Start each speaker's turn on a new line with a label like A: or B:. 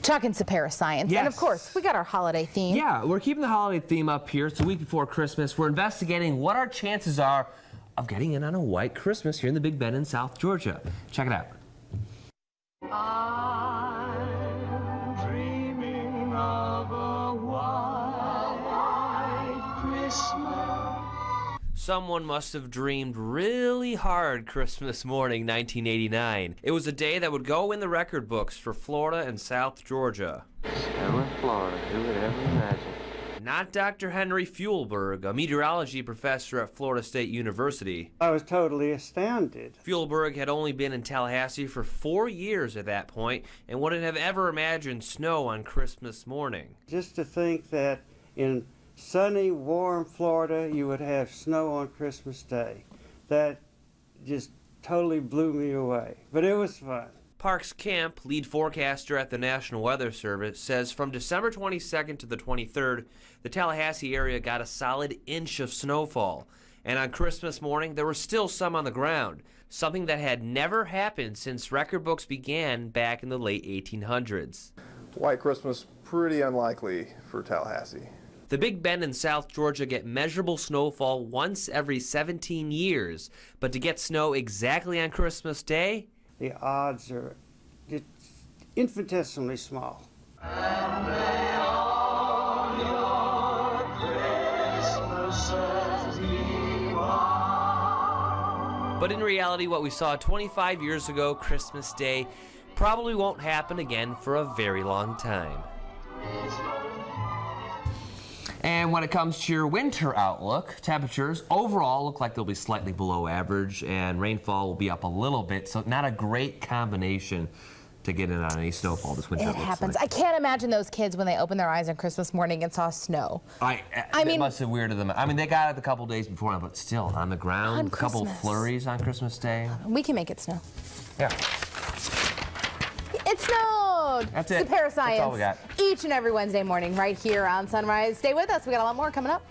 A: Talking Tsaparis Science.
B: Yes.
A: And of course, we got our holiday theme.
B: Yeah, we're keeping the holiday theme up here. It's the week before Christmas. We're investigating what our chances are of getting in on a white Christmas here in the Big Bend in South Georgia. Check it out.
C: I'm dreaming of a white Christmas.
D: Someone must have dreamed really hard Christmas morning 1989. It was a day that would go in the record books for Florida and South Georgia.
E: Snow in Florida, who would ever imagine?
D: Not Dr. Henry Fuelberg, a meteorology professor at Florida State University.
F: I was totally astounded.
D: Fuelberg had only been in Tallahassee for 4 years at that point and wouldn't have ever imagined snow on Christmas morning.
F: Just to think that in sunny, warm Florida, you would have snow on Christmas Day. That just totally blew me away. But it was fun.
D: Parks Camp, lead forecaster at the National Weather Service, says from December 22nd to the 23rd, the Tallahassee area got a solid inch of snowfall. And on Christmas morning, there was still some on the ground, something that had never happened since record books began back in the late 1800s.
G: White Christmas, pretty unlikely for Tallahassee.
D: The Big Bend in South Georgia get measurable snowfall once every 17 years, but to get snow exactly on Christmas Day,
F: The odds are just infinitesimally small.
C: And may all your Christmases be white.
D: but in reality what we saw 25 years ago, Christmas Day, probably won't happen again for a very long time.
B: And when it comes to your winter outlook, temperatures overall look like they'll be slightly below average, and rainfall will be up a little bit, so not a great combination to get in on any snowfall this winter.
A: It happens. I can't imagine those kids when they opened their eyes on Christmas morning and saw snow.
B: I
A: mean,
B: it must have weirded them. I mean, they got it a couple days before, but still, on the ground,
A: On
B: a couple
A: Christmas.
B: flurries on Christmas Day.
A: We can make it snow.
B: Yeah.
A: It snowed!
B: That's it.
A: Tsaparis Science.
B: That's all we got.
A: Each and every Wednesday morning right here on Sunrise. Stay with us. We got a lot more coming up.